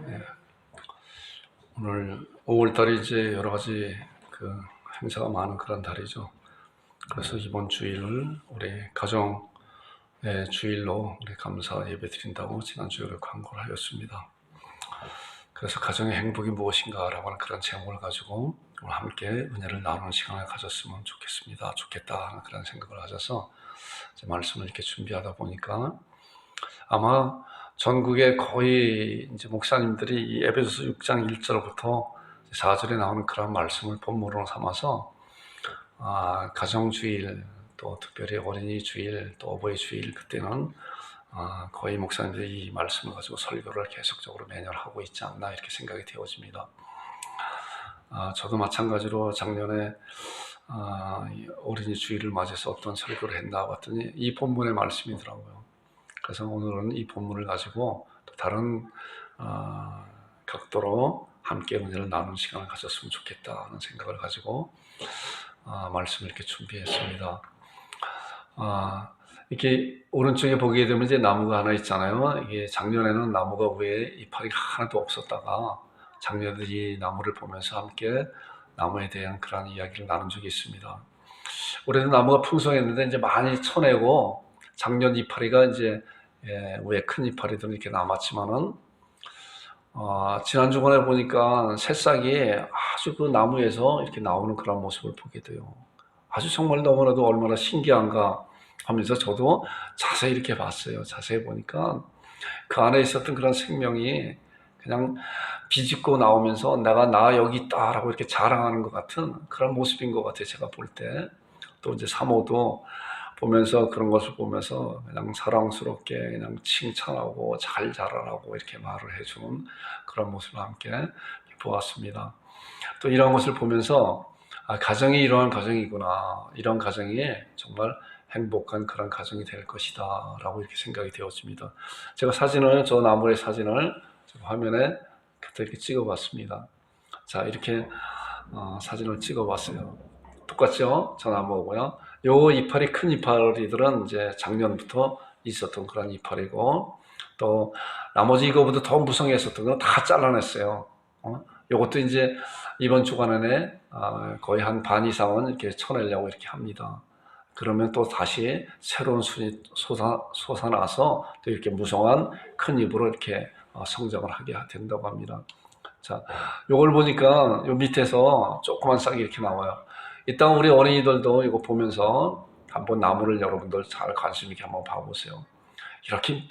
예, 오늘 5월달이 이제 여러 가지 행사가 많은 그런 달이죠. 그래서 이번 주일을 우리 가정의 주일로 우리 감사 예배 드린다고 지난주에 광고를 하였습니다. 그래서 가정의 행복이 무엇인가라고 하는 그런 제목을 가지고 오늘 함께 은혜를 나누는 시간을 가졌으면 좋겠다 하는 그런 생각을 가져서 이제 말씀을 이렇게 준비하다 보니까 아마 전국의 거의 이제 목사님들이 이 에베소서 6장 1절부터 4절에 나오는 그런 말씀을 본문으로 삼아서 가정주일, 또 특별히 어린이 주일, 또 어버이 주일, 그때는 거의 목사님들이 이 말씀을 가지고 설교를 계속적으로 매년 하고 있지 않나 이렇게 생각이 되어집니다. 저도 마찬가지로 작년에 어린이 주일을 맞이해서 어떤 설교를 했나 봤더니 이 본문의 말씀이더라고요. 그래서 오늘은 이 본문을 가지고 또 다른 각도로 함께 은혜를 나누는 시간을 가졌으면 좋겠다는 생각을 가지고 말씀을 이렇게 준비했습니다. 이렇게 오른쪽에 보게 되면 이제 나무가 하나 있잖아요. 이게 작년에는 나무가 위에 이파리가 하나도 없었다가 작년에 이 나무를 보면서 함께 나무에 대한 그런 이야기를 나눈 적이 있습니다. 올해도 나무가 풍성했는데 이제 많이 쳐내고 작년 이파리가 이제 위에 큰 이파리들은 이렇게 남았지만은 지난 주간에 보니까 새싹이 아주 그 나무에서 이렇게 나오는 그런 모습을 보게 돼요. 아주 정말 너무나도 얼마나 신기한가 하면서 저도 자세히 이렇게 봤어요. 자세히 보니까 그 안에 있었던 그런 생명이 그냥 비집고 나오면서 나 여기 있다라고 이렇게 자랑하는 것 같은 그런 모습인 것 같아요. 제가 볼 때. 또 이제 사모도 보면서 그런 것을 보면서 그냥 사랑스럽게 그냥 칭찬하고 잘 자라라고 이렇게 말을 해주는 그런 모습을 함께 보았습니다. 또 이런 것을 보면서 가정이 이러한 가정이구나, 이런 가정이 정말 행복한 그런 가정이 될 것이다 라고 이렇게 생각이 되었습니다. 제가 저 나무의 사진을 화면에 이렇게 찍어봤습니다. 자, 이렇게 사진을 찍어봤어요. 똑같죠? 저 나무고요. 요 이파리, 큰 이파리들은 이제 작년부터 있었던 그런 이파리고, 또 나머지 이거보다 더 무성했었던 건 다 잘라냈어요. 요것도 이제 이번 주간 안에 거의 한 반 이상은 이렇게 쳐내려고 이렇게 합니다. 그러면 또 다시 새로운 순이 솟아나서 또 이렇게 무성한 큰 잎으로 이렇게 성장을 하게 된다고 합니다. 자, 요걸 보니까 요 밑에서 조그만 싹이 이렇게 나와요. 이따 우리 어린이들도 이거 보면서 한번 나무를 여러분들 잘 관심 있게 한번 봐보세요. 이렇게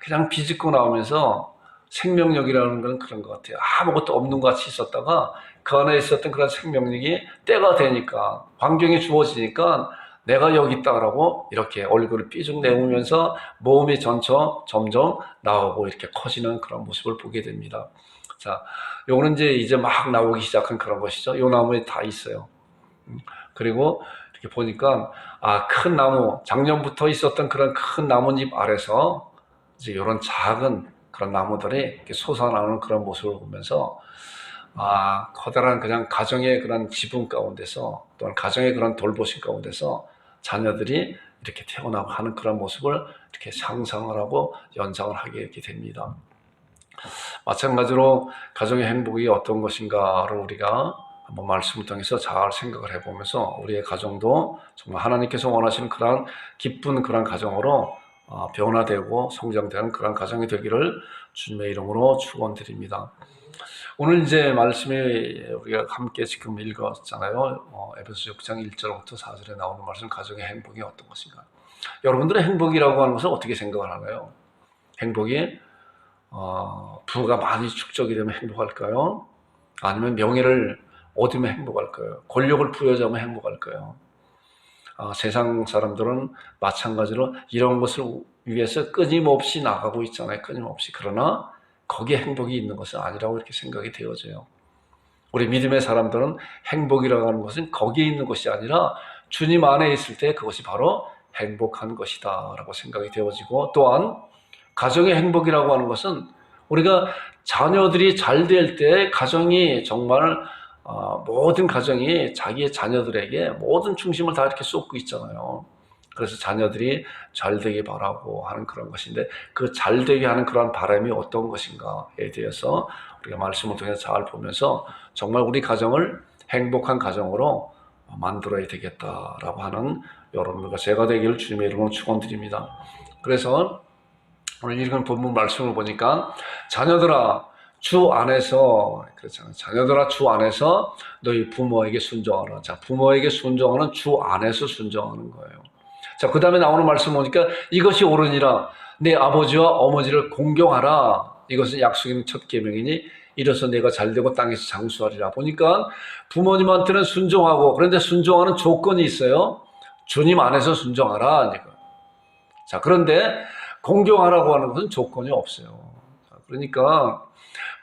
그냥 비집고 나오면서 생명력이라는 건 그런 것 같아요. 아무것도 없는 것 같이 있었다가 그 안에 있었던 그런 생명력이 때가 되니까, 환경이 주어지니까 내가 여기 있다라고 이렇게 얼굴을 삐죽 내밀면서 몸이 점점 나오고 이렇게 커지는 그런 모습을 보게 됩니다. 자, 요거는 이제 막 나오기 시작한 그런 것이죠. 요 나무에 다 있어요. 그리고 이렇게 보니까 큰 나무, 작년부터 있었던 그런 큰 나뭇잎 아래서 이제 이런 작은 그런 나무들이 이렇게 솟아나오는 그런 모습을 보면서 커다란 그냥 가정의 그런 지붕 가운데서, 또는 가정의 그런 돌보심 가운데서 자녀들이 이렇게 태어나고 하는 그런 모습을 이렇게 상상을 하고 연상을 하게 이렇게 됩니다. 마찬가지로 가정의 행복이 어떤 것인가를 우리가 한번 말씀을 통해서 잘 생각을 해보면서 우리의 가정도 정말 하나님께서 원하시는 그런 기쁜 그런 가정으로 변화되고 성장되는 그런 가정이 되기를 주님의 이름으로 축원드립니다. 오늘 이제 말씀이 우리가 함께 지금 읽었잖아요. 에베소 6장 1절부터 4절에 나오는 말씀, 가정의 행복이 어떤 것인가. 여러분들의 행복이라고 하는 것을 어떻게 생각을 하나요? 행복이 부가 많이 축적이 되면 행복할까요? 아니면 명예를 얻으면 행복할까요? 권력을 부여잡으면 행복할까요? 세상 사람들은 마찬가지로 이런 것을 위해서 끊임없이 나가고 있잖아요. 끊임없이. 그러나 거기에 행복이 있는 것은 아니라고 이렇게 생각이 되어져요. 우리 믿음의 사람들은 행복이라고 하는 것은 거기에 있는 것이 아니라 주님 안에 있을 때 그것이 바로 행복한 것이다 라고 생각이 되어지고, 또한 가정의 행복이라고 하는 것은 우리가 자녀들이 잘 될 때 가정이 정말 모든 가정이 자기의 자녀들에게 모든 중심을 다 이렇게 쏟고 있잖아요. 그래서 자녀들이 잘 되기 바라고 하는 그런 것인데 그 잘 되게 하는 그런 바람이 어떤 것인가에 대해서 우리가 말씀을 통해서 잘 보면서 정말 우리 가정을 행복한 가정으로 만들어야 되겠다라고 하는 여러분들과 제가 되기를 주님의 이름으로 축원드립니다. 그래서 오늘 읽은 본문 말씀을 보니까 자녀들아 주 안에서 그렇잖아요. 자녀들아 주 안에서 너희 부모에게 순종하라. 자, 부모에게 순종하는 주 안에서 순종하는 거예요. 자, 그 다음에 나오는 말씀 보니까 이것이 옳으니라. 내 아버지와 어머니를 공경하라. 이것은 약속의 첫 계명이니 이로써 내가 잘되고 땅에서 장수하리라. 보니까 부모님한테는 순종하고 그런데 순종하는 조건이 있어요. 주님 안에서 순종하라. 자, 그런데 공경하라고 하는 것은 조건이 없어요. 그러니까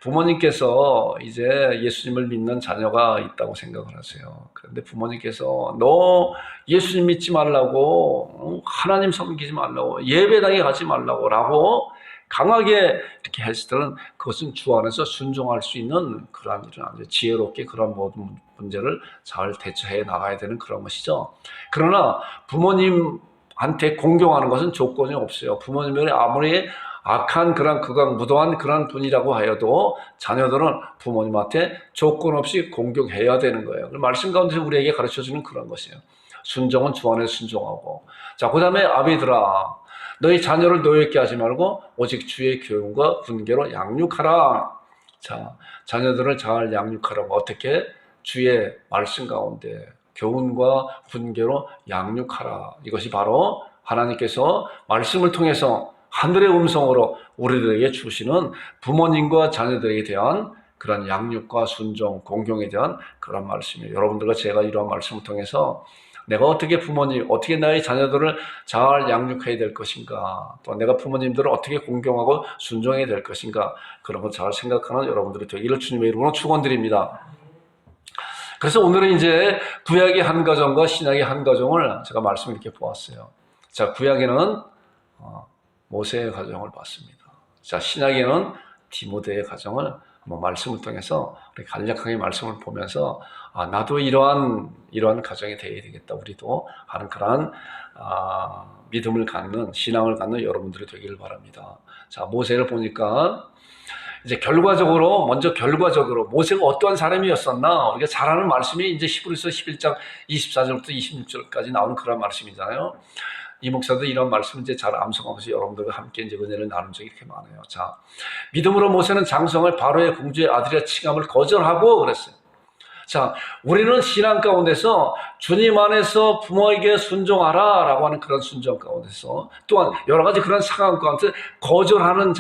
부모님께서 이제 예수님을 믿는 자녀가 있다고 생각을 하세요. 그런데 부모님께서 너 예수님 믿지 말라고, 하나님 섬기지 말라고, 예배당에 가지 말라고 라고 강하게 이렇게 했을 때는 그것은 주 안에서 순종할 수 있는 그러한 일은 아니죠. 지혜롭게 그런 모든 문제를 잘 대처해 나가야 되는 그런 것이죠. 그러나 부모님한테 공경하는 것은 조건이 없어요. 부모님이 아무리 악한 그런 극악무도한 그런 분이라고 하여도 자녀들은 부모님한테 조건 없이 공경해야 되는 거예요. 말씀 가운데서 우리에게 가르쳐주는 그런 것이에요. 순종은 주 안에 순종하고. 자, 그 다음에 아비들아 너희 자녀를 노예케 하지 말고 오직 주의 교훈과 훈계로 양육하라. 자, 자녀들을 잘 양육하라고 어떻게? 주의 말씀 가운데 교훈과 훈계로 양육하라. 이것이 바로 하나님께서 말씀을 통해서 하늘의 음성으로 우리들에게 주시는 부모님과 자녀들에게 대한 그런 양육과 순종, 공경에 대한 그런 말씀이에요. 여러분들과 제가 이러한 말씀을 통해서 내가 어떻게 부모님, 어떻게 나의 자녀들을 잘 양육해야 될 것인가, 또 내가 부모님들을 어떻게 공경하고 순종해야 될 것인가, 그런 걸 잘 생각하는 여러분들이 되기를 주님의 이름으로 축원드립니다. 그래서 오늘은 이제 구약의 한 가정과 신약의 한 가정을 제가 말씀을 이렇게 보았어요. 자, 구약에는 모세의 가정을 봤습니다. 자, 신약에는 디모데의 가정을 한번 말씀을 통해서 우리 간략하게 말씀을 보면서 나도 이러한 가정이 되어야 되겠다. 우리도 하는 그러한 믿음을 갖는 신앙을 갖는 여러분들이 되기를 바랍니다. 자, 모세를 보니까 이제 결과적으로 모세가 어떠한 사람이었었나 우리가 잘 아는 말씀이 이제 히브리서 11장 24절부터 26절까지 나오는 그런 말씀이잖아요. 이 목사도 이런 말씀을 이제 잘 암송하면서 여러분들과 함께 이제 은혜를 나눈 적이 이렇게 많아요. 자, 믿음으로 모세는 장성을 바로의 공주의 아들이라 칭함을 거절하고 그랬어요. 자, 우리는 신앙 가운데서 주님 안에서 부모에게 순종하라 라고 하는 그런 순종 가운데서 또한 여러 가지 그런 상황 가운데 거절하는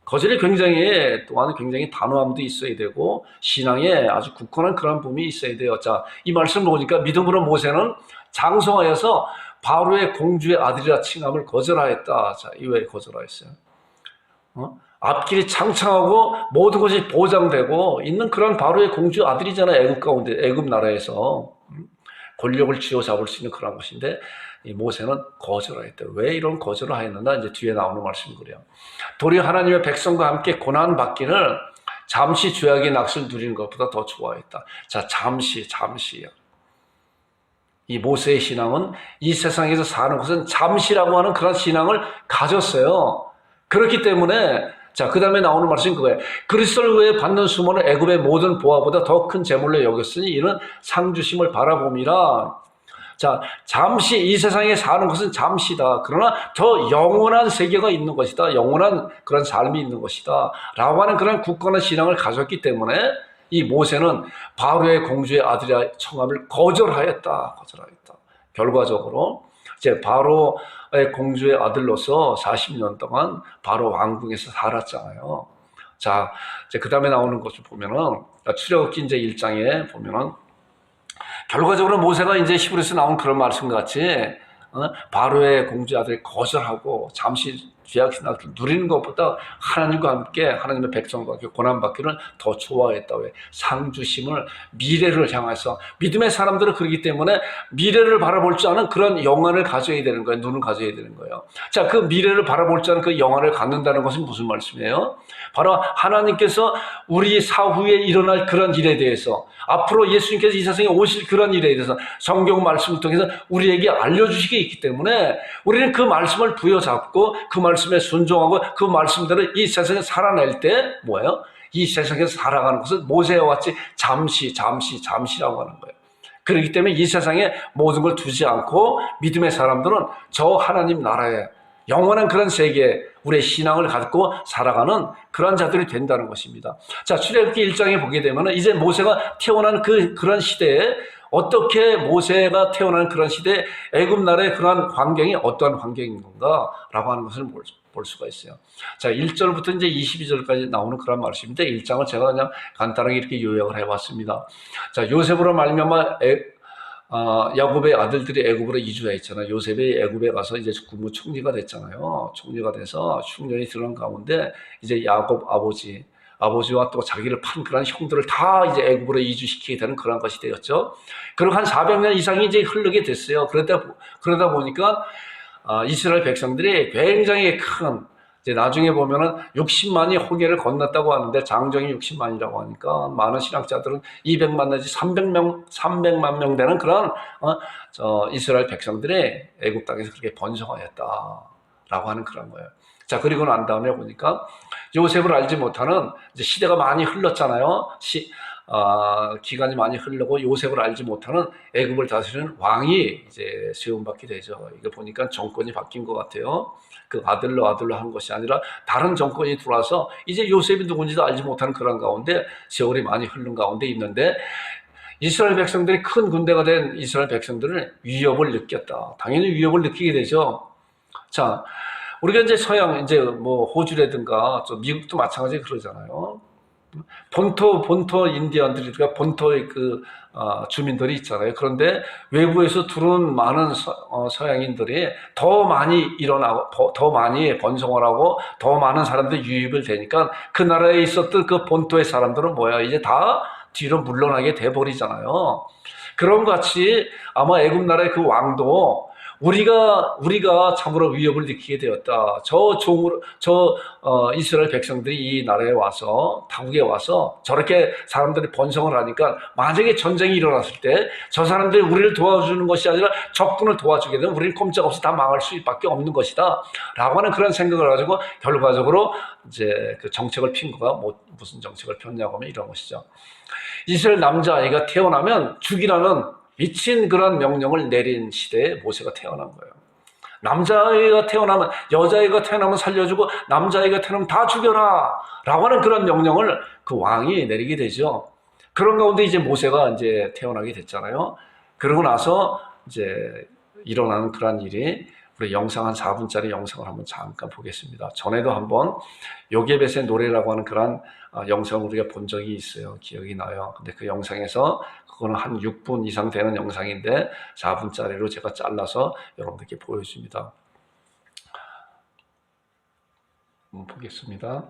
거절이 또한 굉장히 단호함도 있어야 되고 신앙에 아주 굳건한 그런 부분이 있어야 돼요. 자, 이 말씀을 보니까 믿음으로 모세는 장성하여서 바로의 공주의 아들이라 칭함을 거절하였다. 자, 이왜 거절하였어요? 앞길이 창창하고 모든 것이 보장되고 있는 그런 바로의 공주 아들이잖아요. 애굽 가운데, 애굽 나라에서 권력을 쥐어잡을 수 있는 그런 것인데 이 모세는 거절하였다. 왜 이런 거절을 하였는가? 이제 뒤에 나오는 말씀이 그래요. 도리어 하나님의 백성과 함께 고난 받기를 잠시 죄악의 낚시를 누리는 것보다 더 좋아했다. 자, 잠시요. 이 모세의 신앙은 이 세상에서 사는 것은 잠시라고 하는 그런 신앙을 가졌어요. 그렇기 때문에 자, 그 다음에 나오는 말씀이 그거예요. 그리스도를 위해 받는 수모는 애굽의 모든 보화보다 더 큰 재물로 여겼으니 이는 상주심을 바라봄이라. 자, 잠시 이 세상에 사는 것은 잠시다. 그러나 더 영원한 세계가 있는 것이다. 영원한 그런 삶이 있는 것이다. 라고 하는 그런 굳건한 신앙을 가졌기 때문에 이 모세는 바로의 공주의 아들이라 청함을 거절하였다. 결과적으로 이제 바로의 공주의 아들로서 40년 동안 바로 왕궁에서 살았잖아요. 자, 이제 그 다음에 나오는 것을 보면은 출애굽기 이제 1장에 보면은 결과적으로 모세가 이제 히브리서 나온 그런 말씀 같이 바로의 공주 아들을 거절하고 잠시 죄악 신학을 누리는 것보다 하나님과 함께 하나님의 백성과 함께 고난받기를 더 좋아했다. 왜? 상주심을 미래를 향해서 믿음의 사람들은 그렇기 때문에 미래를 바라볼 줄 아는 그런 영안을 가져야 되는 거예요. 눈을 가져야 되는 거예요. 자, 그 미래를 바라볼 줄 아는 그 영안을 갖는다는 것은 무슨 말씀이에요? 바로 하나님께서 우리 사후에 일어날 그런 일에 대해서 앞으로 예수님께서 이 세상에 오실 그런 일에 대해서 성경 말씀을 통해서 우리에게 알려주시게 있기 때문에 우리는 그 말씀을 부여잡고 그 말씀에 순종하고 그 말씀대로 이 세상에 살아낼 때 뭐예요? 이 세상에서 살아가는 것은 모세와 같이 잠시라고 하는 거예요. 그렇기 때문에 이 세상에 모든 걸 두지 않고 믿음의 사람들은 저 하나님 나라에 영원한 그런 세계에 우리의 신앙을 갖고 살아가는 그런 자들이 된다는 것입니다. 자, 출애굽기 1장에 보게 되면 이제 모세가 태어난 그런 시대에 어떻게 모세가 태어난 그런 시대에 애굽 나라의 그러한 환경이 어떠한 환경인 건가라고 하는 것을 볼 수가 있어요. 자, 1절부터 이제 22절까지 나오는 그런 말씀인데 1장을 제가 그냥 간단하게 이렇게 요약을 해봤습니다. 자, 요셉으로 말미암아 야곱의 아들들이 애굽으로 이주했잖아요. 요셉이 애굽에 가서 이제 국무총리가 됐잖아요. 총리가 돼서 흉년이 들어간 가운데 이제 야곱 아버지와 또 자기를 판 그런 형들을 다 이제 애굽으로 이주시키게 되는 그런 것이 되었죠. 그리고 한 400년 이상이 이제 흐르게 됐어요. 그러다 보니까 이스라엘 백성들이 굉장히 큰, 이제 나중에 보면은 60만이 홍해를 건넜다고 하는데 장정이 60만이라고 하니까 많은 신학자들은 200만 내지 300만 명 되는 그런 이스라엘 백성들이 애굽 땅에서 그렇게 번성하였다라고 하는 그런 거예요. 자, 그리고 난 다음에 보니까 요셉을 알지 못하는 이제 시대가 많이 흘렀잖아요. 기간이 많이 흐르고 요셉을 알지 못하는 애굽을 다스리는 왕이 이제 세움받게 되죠. 이거 보니까 정권이 바뀐 것 같아요. 그 아들로 한 것이 아니라 다른 정권이 들어와서 이제 요셉이 누군지도 알지 못하는 그런 가운데 세월이 많이 흐른 가운데 있는데 이스라엘 백성들이 큰 군대가 된 이스라엘 백성들은 위협을 느꼈다. 당연히 위협을 느끼게 되죠. 자, 우리가 이제 서양, 이제 뭐 호주라든가 또 미국도 마찬가지 그러잖아요. 본토 인디언들이, 본토의 주민들이 있잖아요. 그런데 외부에서 들어온 많은 서양인들이 더 많이 일어나고, 더 많이 번성을 하고, 더 많은 사람들이 유입을 되니까 그 나라에 있었던 그 본토의 사람들은 뭐야? 이제 다 뒤로 물러나게 돼버리잖아요. 그런 것 같이 아마 애굽 나라의 그 왕도 우리가 참으로 위협을 느끼게 되었다. 이스라엘 백성들이 이 나라에 와서, 타국에 와서 저렇게 사람들이 번성을 하니까 만약에 전쟁이 일어났을 때 저 사람들이 우리를 도와주는 것이 아니라 적군을 도와주게 되면 우리는 꼼짝없이 다 망할 수밖에 없는 것이다. 라고 하는 그런 생각을 가지고 결과적으로 이제 그 정책을 핀 거가 무슨 정책을 폈냐고 하면 이런 것이죠. 이스라엘 남자아이가 태어나면 죽이라는 미친 그런 명령을 내린 시대에 모세가 태어난 거예요. 남자아이가 태어나면, 여자아이가 태어나면 살려주고 남자아이가 태어나면 다 죽여라 라고 하는 그런 명령을 그 왕이 내리게 되죠. 그런 가운데 이제 모세가 이제 태어나게 됐잖아요. 그러고 나서 이제 일어나는 그런 일이 우리 영상 한 4분짜리 영상을 한번 잠깐 보겠습니다. 전에도 한번 요게벳의 노래라고 하는 그런 영상을 우리가 본 적이 있어요. 기억이 나요. 근데 그 영상에서 그거는 한 6분 이상 되는 영상인데 4분짜리로 제가 잘라서 여러분들께 보여줍니다. 한번 보겠습니다.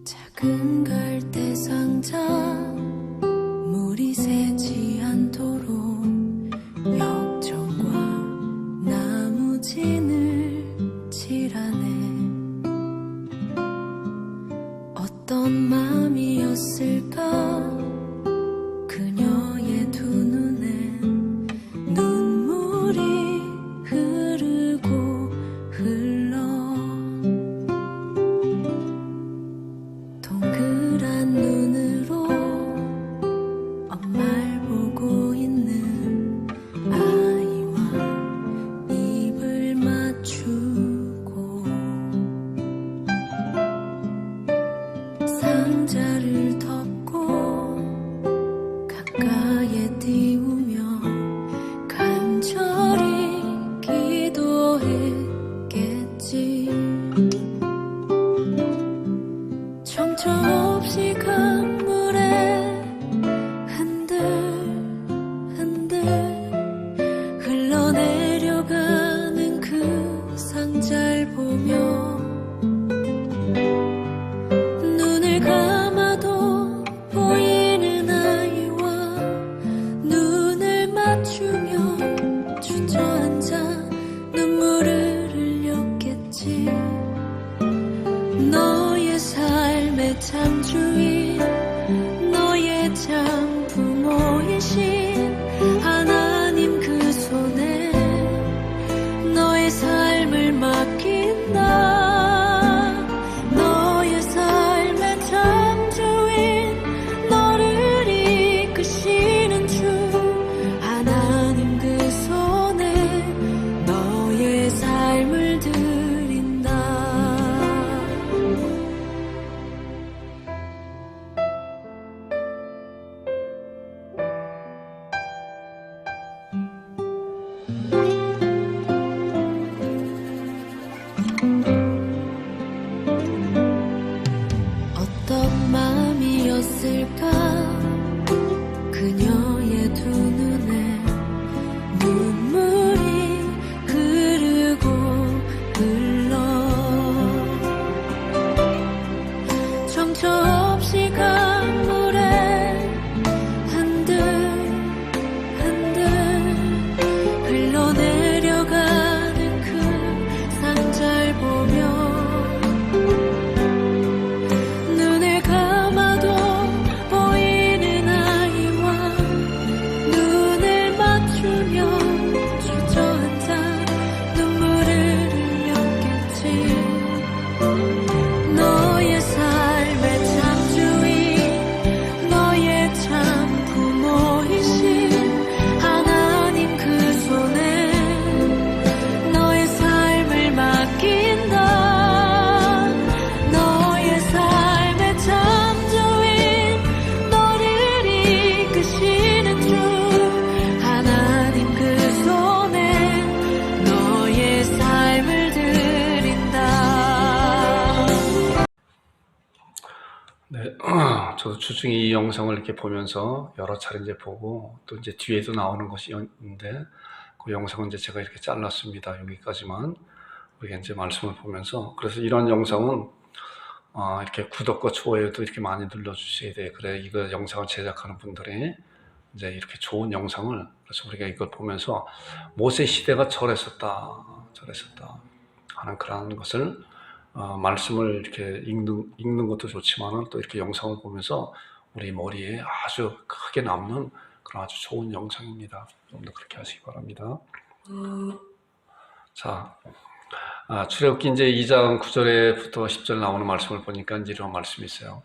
작은 갈대 상자 물이 새지 않도록 역청과 나무진을 칠하네. 어떤 마음이었을까 그녀의 두 눈엔 눈물이 흐르고 흘러 동그란 눈으로 엄마를 보고 있는 저도 주중에 이 영상을 이렇게 보면서 여러 차례 이제 보고 또 이제 뒤에도 나오는 것이 있는데 그 영상은 이제 제가 이렇게 잘랐습니다. 여기까지만 우리가 이제 말씀을 보면서 그래서 이런 영상은 이렇게 구독과 좋아요도 이렇게 많이 눌러주셔야 돼요. 그래 이거 영상을 제작하는 분들이 이제 이렇게 좋은 영상을 그래서 우리가 이걸 보면서 모세 시대가 저랬었다 하는 그런 것을 말씀을 이렇게 읽는 것도 좋지만은 또 이렇게 영상을 보면서 우리 머리에 아주 크게 남는 그런 아주 좋은 영상입니다. 여러분도 그렇게 하시기 바랍니다. 자, 출애굽기 이제 2장 9절에부터 10절 나오는 말씀을 보니까 이제 이런 말씀이 있어요.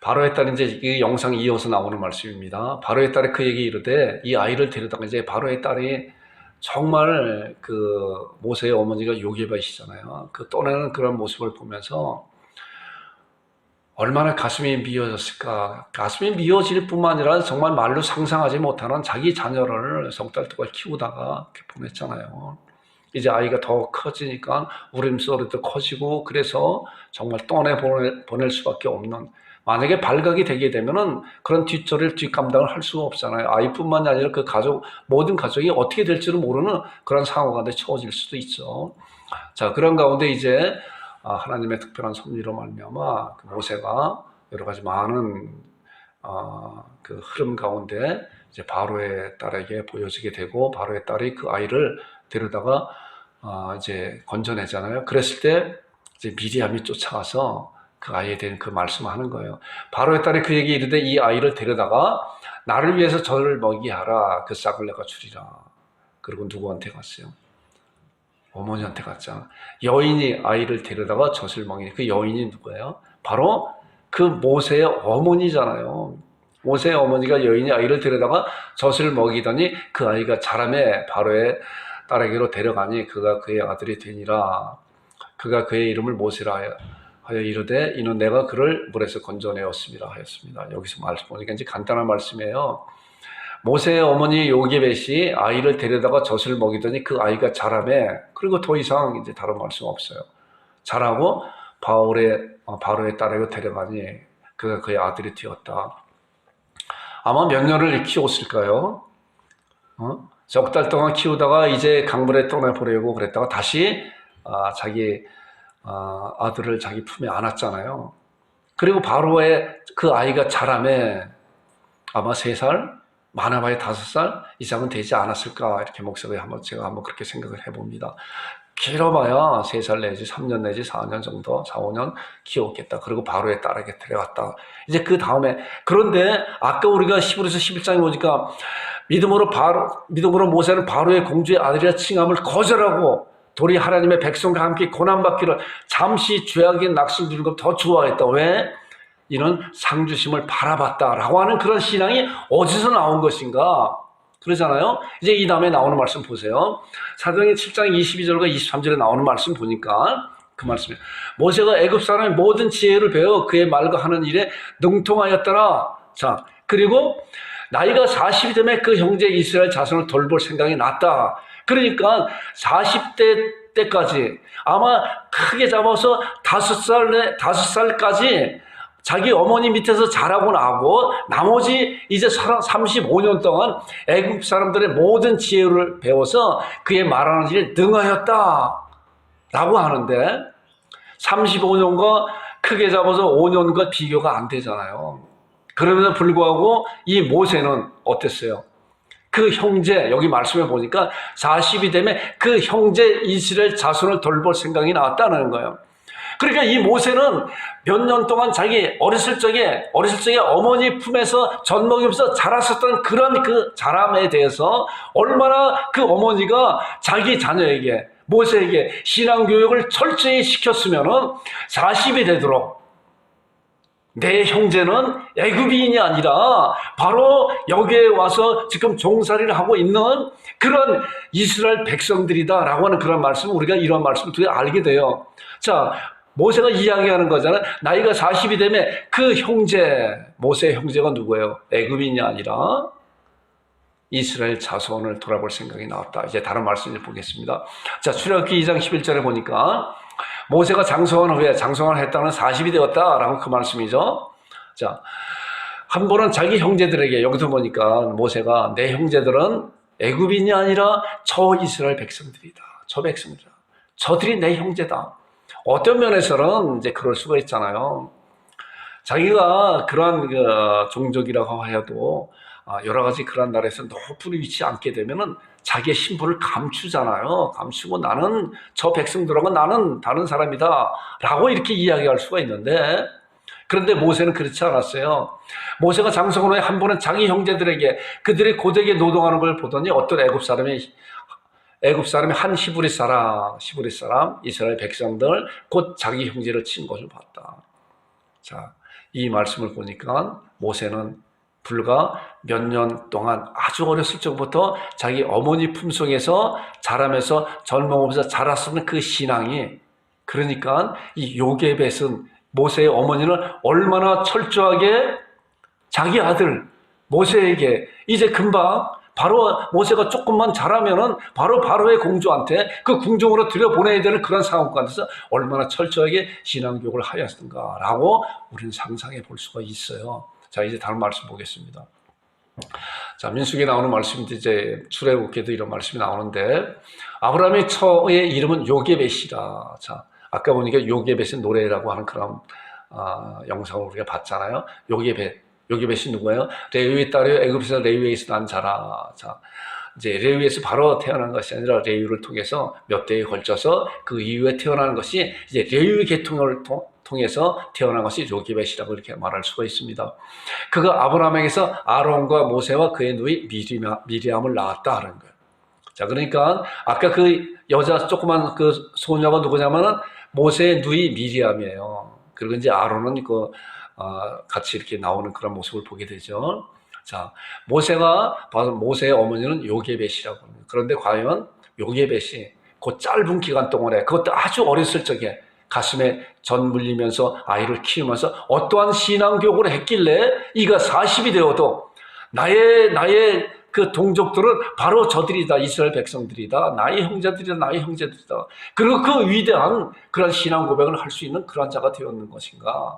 바로의 딸이 이제 이 영상 이어서 나오는 말씀입니다. 바로의 딸이 그에게 이르되 이 아이를 데려다가 이제 바로의 딸이 정말 그 모세의 어머니가 요게벳이잖아요. 그 떠나는 그런 모습을 보면서 얼마나 가슴이 미어졌을까. 가슴이 미어질 뿐만 아니라 정말 말로 상상하지 못하는 자기 자녀를 석 달 동안 키우다가 이렇게 보냈잖아요. 이제 아이가 더 커지니까 울음소리도 커지고 그래서 정말 보낼 수밖에 없는 만약에 발각이 되게 되면은 그런 뒷감당을 할 수가 없잖아요. 아이뿐만 아니라 그 가족, 모든 가족이 어떻게 될지를 모르는 그런 상황에 처해질 수도 있죠. 자, 그런 가운데 이제 하나님의 특별한 섭리로 말미암아 그 모세가 여러 가지 많은 그 흐름 가운데 이제 바로의 딸에게 보여지게 되고 바로의 딸이 그 아이를 데려다가 이제 건져내잖아요. 그랬을 때 이제 미리암이 쫓아가서 그 아이에 대한 그 말씀을 하는 거예요. 바로의 딸이 그에게 이르되 이 아이를 데려다가 나를 위해서 저를 먹이게 하라. 그 싹을 내가 주리라. 그리고 누구한테 갔어요? 어머니한테 갔잖아. 여인이 아이를 데려다가 젖을 먹이니 그 여인이 누구예요? 바로 그 모세의 어머니잖아요. 모세의 어머니가 여인이 아이를 데려다가 젖을 먹이더니 그 아이가 자라매 바로의 딸에게로 데려가니 그가 그의 아들이 되니라. 그가 그의 이름을 모세라 하여 이르되 이는 내가 그를 물에서 건져내었습니다 하였습니다. 여기서 말씀 보니까 이제 간단한 말씀이에요. 모세의 어머니 요게벳이 아이를 데려다가 젖을 먹이더니 그 아이가 자라매 그리고 더 이상 이제 다른 말씀 없어요. 자라고 바로의 딸에게 데려가니 그가 그의 아들이 되었다. 아마 몇 년을 키웠을까요? 석 달 동안 키우다가 이제 강물에 떠나보려고 그랬다가 다시 자기 아들을 자기 품에 안았잖아요. 그리고 바로의 그 아이가 자라매 아마 3살, 많아봐야 5살 이상은 되지 않았을까 이렇게 목사가 제가 한번 그렇게 생각을 해봅니다. 길어봐야 3살 내지 3년 내지 4년 정도 4, 5년 키웠겠다. 그리고 바로의 딸에게 데려갔다. 이제 그 다음에 그런데 아까 우리가 히브리서 11장에 보니까 믿음으로 모세는 바로의 공주의 아들이라 칭함을 거절하고 도리 하나님의 백성과 함께 고난받기를 잠시 죄악의 낚시를 누리는 것 더 좋아했다. 왜? 이는 상주심을 바라봤다라고 하는 그런 신앙이 어디서 나온 것인가? 그러잖아요. 이제 이 다음에 나오는 말씀 보세요. 사도행전 7장 22절과 23절에 나오는 말씀 보니까 그 말씀이에요. 모세가 애굽 사람의 모든 지혜를 배워 그의 말과 하는 일에 능통하였더라. 자, 그리고 나이가 40이 되면 그 형제 이스라엘 자손을 돌볼 생각이 났다. 그러니까 40대 때까지 아마 크게 잡아서 5살까지 자기 어머니 밑에서 자라고 나고 나머지 이제 35년 동안 애국 사람들의 모든 지혜를 배워서 그의 말하는 일에 능하였다 라고 하는데 35년과 크게 잡아서 5년과 비교가 안 되잖아요. 그럼에도 불구하고 이 모세는 어땠어요? 그 형제, 여기 말씀해 보니까 40이 되면 그 형제 이스라엘 자손을 돌볼 생각이 나왔다는 거예요. 그러니까 이 모세는 몇 년 동안 자기 어렸을 적에 어머니 품에서 젖 먹이면서 자랐었던 그런 그 자람에 대해서 얼마나 그 어머니가 자기 자녀에게, 모세에게 신앙교육을 철저히 시켰으면은 40이 되도록 내 형제는 애굽인이 아니라 바로 여기에 와서 지금 종살이를 하고 있는 그런 이스라엘 백성들이다라고 하는 그런 말씀, 우리가 이런 말씀을 두개 알게 돼요. 자, 모세가 이야기하는 거잖아요. 나이가 40이 되면 그 형제, 모세의 형제가 누구예요? 애굽인이 아니라 이스라엘 자손을 돌아볼 생각이 나왔다. 이제 다른 말씀을 보겠습니다. 자, 출애굽기 2장 11절에 보니까 모세가 장성한 후에 장성을 했다는 40이 되었다라고 그 말씀이죠. 자, 한 번은 자기 형제들에게 여기서 보니까 모세가 내 형제들은 애굽인이 아니라 저 이스라엘 백성들이다. 저 백성들이다. 저들이 내 형제다. 어떤 면에서는 이제 그럴 수가 있잖아요. 자기가 그러한 종족이라고 하여도 여러 가지 그런 나라에서 높은 위치에 앉게 되면은 자기의 신분을 감추잖아요. 감추고 나는 저 백성들하고 나는 다른 사람이다 라고 이렇게 이야기할 수가 있는데, 그런데 모세는 그렇지 않았어요. 모세가 장성한 후에 한 번은 자기 형제들에게 그들이 고되게 노동하는 걸 보더니 어떤 애굽 사람이 한 히브리 사람 이스라엘 백성들 곧 자기 형제를 친 것을 봤다. 자, 이 말씀을 보니까 모세는 불과 몇 년 동안 아주 어렸을 적부터 자기 어머니 품속에서 자라면서 젊어오면서 자랐으면 그 신앙이, 그러니까 이 요게벳은 모세의 어머니는 얼마나 철저하게 자기 아들 모세에게 이제 금방 바로 모세가 조금만 자라면은 바로 바로의 공주한테 그 궁정으로 들여보내야 되는 그런 상황 가운데서 얼마나 철저하게 신앙교육을 하였던가라고 우리는 상상해 볼 수가 있어요. 자, 이제 다른 말씀 보겠습니다. 자, 민수기에 나오는 말씀인데 이제 출애굽기에도 이런 말씀이 나오는데, 아브라함의 처의 이름은 요게벳이라. 자, 아까 보니까 요게벳의 노래라고 하는 그런 영상을 우리가 봤잖아요. 요게벳이 누구예요? 레위의 딸이요, 애굽에서 레위에서 난 자라. 자, 이제 레위에서 바로 태어난 것이 아니라 레위를 통해서 몇 대에 걸쳐서 그 이후에 태어나는 것이 이제 레위 계통을 통해서 태어난 것이 요게벳이라고 이렇게 말할 수가 있습니다. 그가 아브라함에게서 아론과 모세와 그의 누이 미리암을 낳았다 하는 거예요. 자, 그러니까 아까 그 여자 조그만 그 소녀가 누구냐면은 모세의 누이 미리암이에요. 그리고 이제 아론은 같이 이렇게 나오는 그런 모습을 보게 되죠. 자, 모세의 어머니는 요게벳이라고 합니다. 그런데 과연 요게벳이 그 짧은 기간 동안에, 그것도 아주 어렸을 적에 가슴에 전 물리면서 아이를 키우면서 어떠한 신앙교육을 했길래 이가 40이 되어도 나의 그 동족들은 바로 저들이다. 이스라엘 백성들이다. 나의 형제들이다. 그리고 그 위대한 그런 신앙 고백을 할 수 있는 그런 자가 되었는 것인가.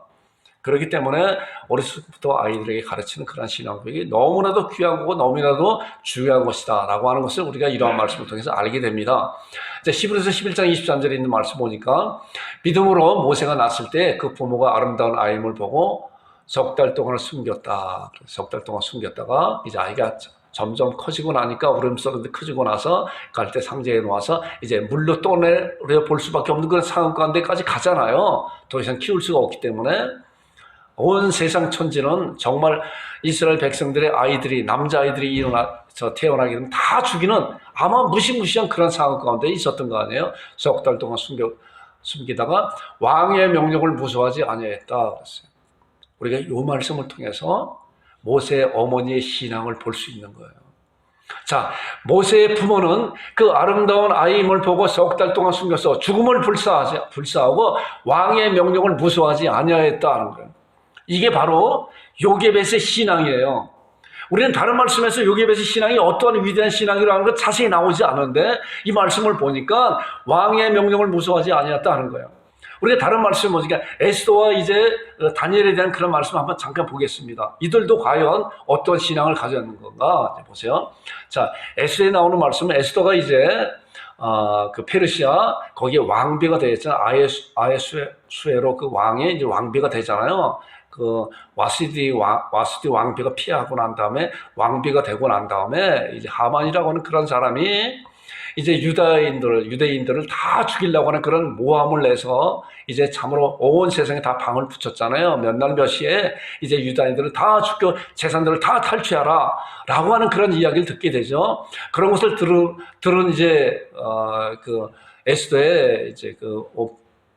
그렇기 때문에 어렸을 때부터 아이들에게 가르치는 그런 신앙 고백이 너무나도 귀한 거고 너무나도 중요한 것이다 라고 하는 것을 우리가 이러한 말씀을 통해서 알게 됩니다. 히브리서 11장 23절에 있는 말씀 보니까, 믿음으로 모세가 낳았을 때 그 부모가 아름다운 아임을 보고 석 달 동안 숨겼다. 석 달 동안 숨겼다가 이제 아이가 점점 커지고 나니까 울음소리도 커지고 나서 갈대 상자에 놓아서 이제 물로 떠내려 볼 수밖에 없는 그런 상황 가운데까지 가잖아요. 더 이상 키울 수가 없기 때문에. 온 세상 천지는 정말 이스라엘 백성들의 아이들이, 남자아이들이 태어나게 되면 다 죽이는 아마 무시무시한 그런 상황 가운데 있었던 거 아니에요. 석 달 동안 숨기다가 왕의 명령을 무서워하지 아니했다 그랬어요. 우리가 이 말씀을 통해서 모세의 어머니의 신앙을 볼 수 있는 거예요. 자, 모세의 부모는 그 아름다운 아이임을 보고 석 달 동안 숨겨서 죽음을 불사하고 왕의 명령을 무서워하지 아니하였다는 거예요. 이게 바로 요게벳의 신앙이에요. 우리는 다른 말씀에서 요게벳의 신앙이 어떠한 위대한 신앙이라는 것 자세히 나오지 않은데, 이 말씀을 보니까 왕의 명령을 무서워하지 아니했다 하는 거예요. 우리가 다른 말씀을 보니까 에스더와 이제 다니엘에 대한 그런 말씀 한번 잠깐 보겠습니다. 이들도 과연 어떤 신앙을 가졌는 건가 보세요. 자, 에스더에 나오는 말씀은 에스더가 이제 그 페르시아 거기에 왕비가 되었잖아요. 아헤수에로 그 왕의 이제 왕비가 되잖아요. 그 와스디 왕비가 피하고 난 다음에 왕비가 되고 난 다음에 이제 하만이라고 하는 그런 사람이 이제 유대인들을 다 죽이려고 하는 그런 모함을 내서 이제 참으로 온 세상에 다 방을 붙였잖아요. 몇 날 몇 시에 이제 유다인들을 다 죽여 재산들을 다 탈취하라 라고 하는 그런 이야기를 듣게 되죠. 그런 것을 들은 이제 그 에스더의 이제 그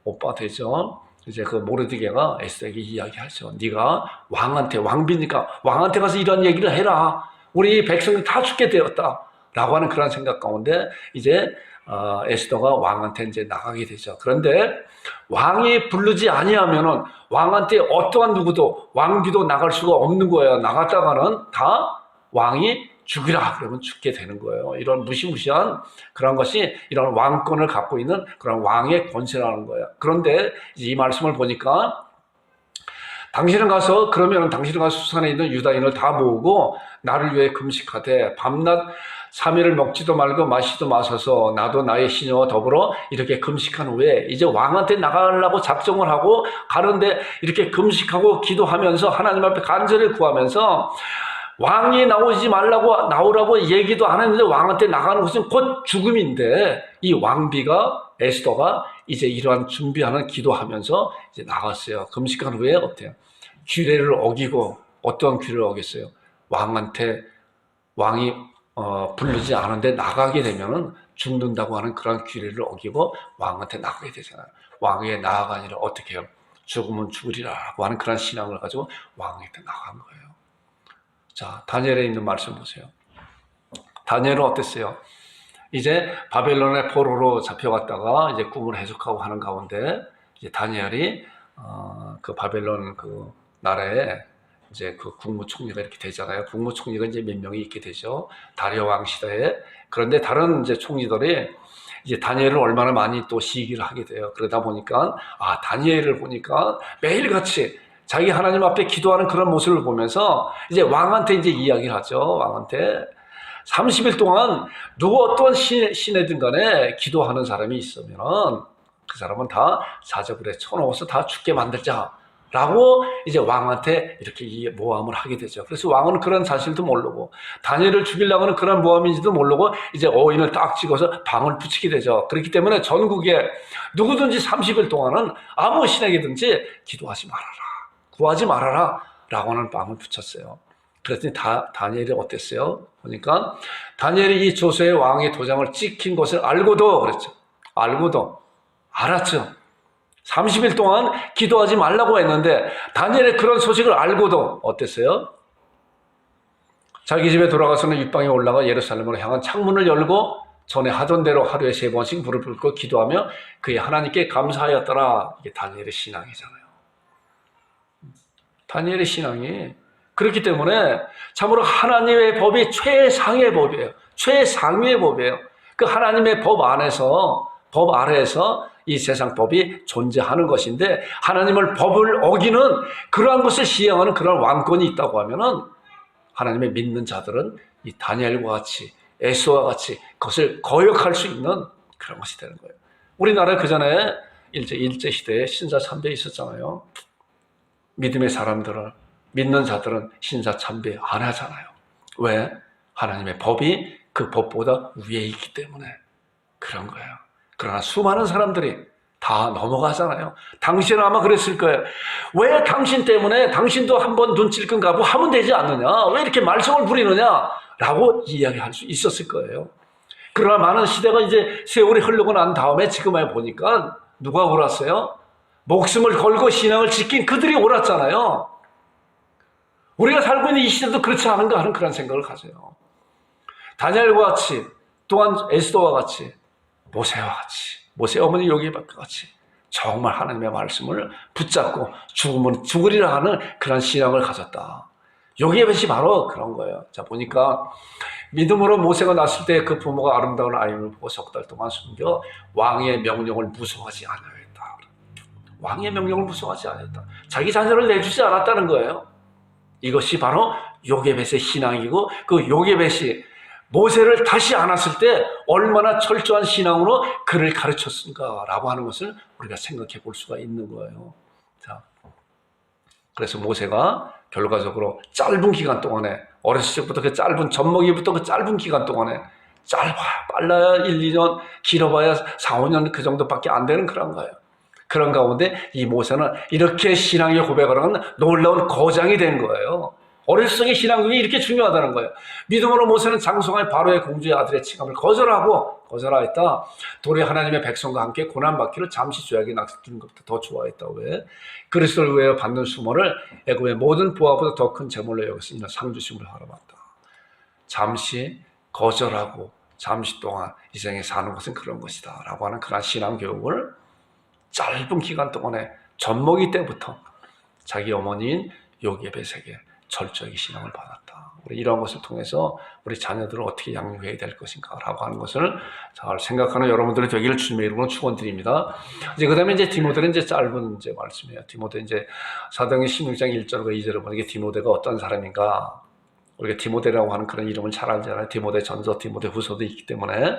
오빠 되죠. 이제 그 모르드게가 에스더에게 이야기하죠. 네가 왕비니까 왕한테 가서 이런 얘기를 해라. 우리 백성이 다 죽게 되었다. 라고 하는 그런 생각 가운데 이제 에스더가 왕한테 이제 나가게 되죠. 그런데 왕이 부르지 아니하면은 왕한테 어떠한 누구도 왕비도 나갈 수가 없는 거예요. 나갔다가는 다 왕이 죽이라 그러면 죽게 되는 거예요. 이런 무시무시한 그런 것이 이런 왕권을 갖고 있는 그런 왕의 권세라는 거예요. 그런데 이 말씀을 보니까 당신은 가서 그러면 당신은 가서 수산에 있는 유다인을 다 모으고 나를 위해 금식하되 밤낮 3일을 먹지도 말고 마시도 마셔서 나도 나의 시녀와 더불어 이렇게 금식한 후에 이제 왕한테 나가려고 작정을 하고 가는데 이렇게 금식하고 기도하면서 하나님 앞에 간절히 구하면서 왕이 나오지 말라고 나오라고 얘기도 안 했는데 왕한테 나가는 것은 곧 죽음인데 이 왕비가 에스더가 이제 이러한 준비하는 기도하면서 이제 나갔어요. 금식한 후에 어때요? 규례를 어기고 어떤 규례를 어겼어요? 왕이 부르지 않은데 나가게 되면은 죽는다고 하는 그런 규례를 어기고 왕한테 나가게 되잖아요. 왕에게 나아가니라 어떻게 해요? 죽으면 죽으리라고 하는 그런 신앙을 가지고 왕한테 나간 거예요. 자, 다니엘에 있는 말씀 보세요. 다니엘은 어땠어요? 이제 바벨론의 포로로 잡혀갔다가 이제 꿈을 해석하고 하는 가운데 이제 다니엘이 그 바벨론 그 나라에 이제 그 국무총리가 이렇게 되잖아요. 국무총리가 이제 몇 명이 있게 되죠. 다리오 왕 시대에. 그런데 다른 이제 총리들이 이제 다니엘을 얼마나 많이 또 시기를 하게 돼요. 그러다 보니까 다니엘을 보니까 매일같이 자기 하나님 앞에 기도하는 그런 모습을 보면서 이제 왕한테 이제 이야기를 하죠. 왕한테 30일 동안 누구 어떤 신에든 간에 기도하는 사람이 있으면 그 사람은 다 사자굴에 쳐넣어서 다 죽게 만들자 라고 이제 왕한테 이렇게 이 모함을 하게 되죠. 그래서 왕은 그런 사실도 모르고 다니엘을 죽이려고 하는 그런 모함인지도 모르고 이제 어인을 딱 찍어서 방을 붙이게 되죠. 그렇기 때문에 전국에 누구든지 30일 동안은 아무 신에게든지 기도하지 말아라, 구하지 말아라 라고 하는 방을 붙였어요. 그랬더니 다니엘이 어땠어요? 보니까 다니엘이 이 조서의 왕의 도장을 찍힌 것을 알고도 그랬죠. 알았죠. 30일 동안 기도하지 말라고 했는데 다니엘의 그런 소식을 알고도 어땠어요? 자기 집에 돌아가서는 윗방에 올라가 예루살렘으로 향한 창문을 열고 전에 하던 대로 하루에 3번씩 무릎 꿇고 기도하며 그의 하나님께 감사하였더라. 이게 다니엘의 신앙이잖아요. 다니엘의 신앙이 그렇기 때문에 참으로 하나님의 법이 최상의 법이에요. 최상위의 법이에요. 그 하나님의 법 안에서, 법 아래에서 이 세상 법이 존재하는 것인데 하나님을 법을 어기는 그러한 것을 시행하는 그런 왕권이 있다고 하면은 하나님의 믿는 자들은 이 다니엘과 같이 에스더와 같이 그것을 거역할 수 있는 그런 것이 되는 거예요. 우리나라에 그 전에 일제 시대에 신사 참배 있었잖아요. 믿음의 사람들은 믿는 자들은 신사 참배 안 하잖아요. 왜? 하나님의 법이 그 법보다 위에 있기 때문에 그런 거예요. 그러나 수많은 사람들이 다 넘어가잖아요. 당신은 아마 그랬을 거예요. 왜 당신 때문에 당신도 한번 눈 찔끔 가고 하면 되지 않느냐? 왜 이렇게 말썽을 부리느냐? 라고 이야기할 수 있었을 거예요. 그러나 많은 시대가 이제 세월이 흐르고 난 다음에 지금에 보니까 누가 옳았어요? 목숨을 걸고 신앙을 지킨 그들이 옳았잖아요. 우리가 살고 있는 이 시대도 그렇지 않은가 하는 그런 생각을 가져요. 다니엘과 같이 또한 에스더와 같이 모세와 같이 모세 어머니 요게벳과 같이 정말 하나님의 말씀을 붙잡고 죽으면 죽으리라 하는 그런 신앙을 가졌다. 요게벳이 바로 그런 거예요. 자 보니까 믿음으로 모세가 낳았을 때 그 부모가 아름다운 아이를 보고 석 달 동안 숨겨 왕의 명령을 무서워하지 않았다. 왕의 명령을 무서워하지 않았다. 자기 자녀를 내주지 않았다는 거예요. 이것이 바로 요게벳의 신앙이고 그 요게벳이 모세를 다시 안았을 때 얼마나 철저한 신앙으로 그를 가르쳤는가라고 하는 것을 우리가 생각해 볼 수가 있는 거예요. 자, 그래서 모세가 결과적으로 짧은 기간 동안에 어렸을 적부터 그 짧은 젖먹이부터 그 짧은 기간 동안에 빨라야 1, 2년 길어봐야 4, 5년 그 정도밖에 안 되는 그런 거예요. 그런 가운데 이 모세는 이렇게 신앙의 고백을 하는 놀라운 거장이 된 거예요. 어렸을 적의 신앙이 이렇게 중요하다는 거예요. 믿음으로 모세는 장성할 바로의 공주의 아들의 칭함을 거절하였다. 도리 하나님의 백성과 함께 고난받기를 잠시 죄악에 낚시키는 것보다 더 좋아했다. 왜? 그리스도를 위하여 받는 수모를 애굽의 모든 부하보다 더 큰 재물로 여기서 이는 상주심을 하러봤다. 잠시 거절하고 잠시 동안 이 세상에 사는 것은 그런 것이다 라고 하는 그런 신앙 교육을 짧은 기간 동안에 젖먹이 때부터 자기 어머니인 요게벳에게 철저하게 신앙을 받았다. 우리 이러한 것을 통해서 우리 자녀들을 어떻게 양육해야 될 것인가라고 하는 것을 잘 생각하는 여러분들이 되기를 주님의 이름으로 축원드립니다. 이제 그다음에 이제 디모데는 이제 짧은 이제 말씀이에요. 디모데 이제 사도행전 16장 1절과 2절을 보니까 디모데가 어떤 사람인가? 우리가 디모데라고 하는 그런 이름을 잘 알잖아요. 디모데 전서, 디모데 후서도 있기 때문에.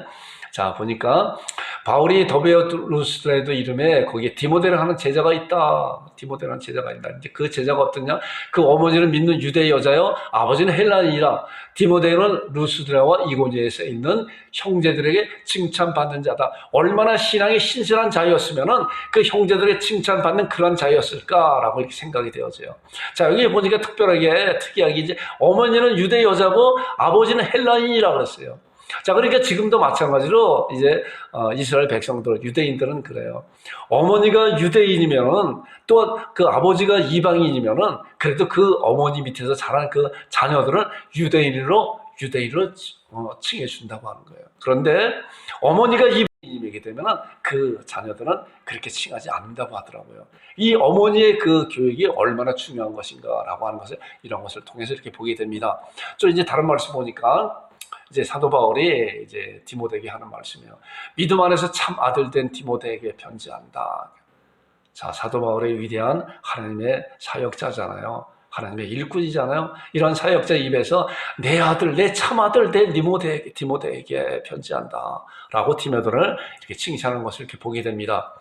자, 보니까 바울이 더베어 루스드라도 이름에 거기에 디모데를 하는 제자가 있다. 디모데라는 제자가 있다. 이제 그 제자가 어떠냐? 그 어머니는 믿는 유대 여자요, 아버지는 헬라인이라. 디모데는 루스드라와 이고니에서 있는 형제들에게 칭찬받는 자다. 얼마나 신앙이 신실한 자였으면은 그 형제들의 칭찬받는 그런 자였을까라고 이렇게 생각이 되어져요. 자, 여기 보니까 특이하게 이제 어머니는 유대 여자고 아버지는 헬라인이라 그랬어요. 자, 그러니까 지금도 마찬가지로 이제 이스라엘 백성들, 유대인들은 그래요. 어머니가 유대인이면은 또 그 아버지가 이방인이면은 그래도 그 어머니 밑에서 자란 그 자녀들은 유대인으로 칭해준다고 하는 거예요. 그런데 어머니가 이방인이게 되면은 그 자녀들은 그렇게 칭하지 않는다고 하더라고요. 이 어머니의 그 교육이 얼마나 중요한 것인가라고 하는 것을 이런 것을 통해서 이렇게 보게 됩니다. 또 이제 다른 말씀 보니까 이제 사도 바울이 이제 디모데에게 하는 말씀이에요. 믿음 안에서 참 아들 된 디모데에게 편지한다. 자, 사도 바울의 위대한 하나님의 사역자잖아요. 하나님의 일꾼이잖아요. 이런 사역자 입에서 내 아들, 내 참 아들 된 디모데에게 편지한다. 라고 디모데를 이렇게 칭찬하는 것을 이렇게 보게 됩니다.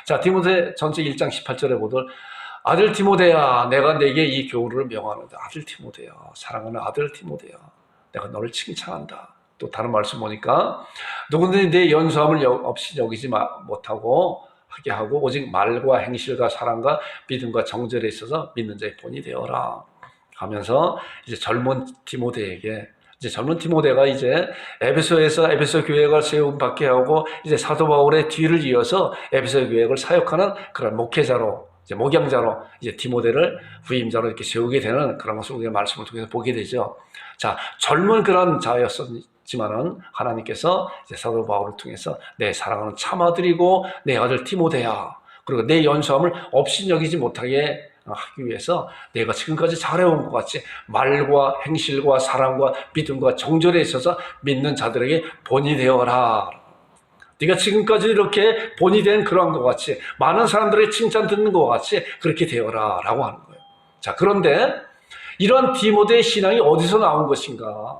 자, 디모데 전서 1장 18절에 보들 아들 디모데야, 내가 내게 이 교훈을 명하는데 아들 디모데야, 사랑하는 아들 디모데야. 내가 너를 칭찬한다. 또 다른 말씀 보니까 누구든지 내 연수함을 없이 여기지 못하고 하게 하고 오직 말과 행실과 사랑과 믿음과 정절에 있어서 믿는 자의 본이 되어라 하면서 이제 젊은 디모데에게 이제 젊은 디모데가 이제 에베소에서 에베소 교회가 세움 받게 하고 이제 사도 바울의 뒤를 이어서 에베소 교회를 사역하는 그런 목회자로 이제 목양자로 이제 디모데를 후임자로 이렇게 세우게 되는 그런 것을 우리가 말씀을 통해서 보게 되죠. 자, 젊은 그런 자였지만은 하나님께서 이제 사도 바울을 통해서 내 사랑하는 참아들이고 내 아들 디모데야, 그리고 내 연수함을 없이 여기지 못하게 하기 위해서 내가 지금까지 잘해온 것 같이 말과 행실과 사랑과 믿음과 정절에 있어서 믿는 자들에게 본이 되어라. 네가 지금까지 이렇게 본이 된 그러한 것 같이 많은 사람들의 칭찬 듣는 것 같이 그렇게 되어라 라고 하는 거예요. 자, 그런데 이런 디모데의 신앙이 어디서 나온 것인가?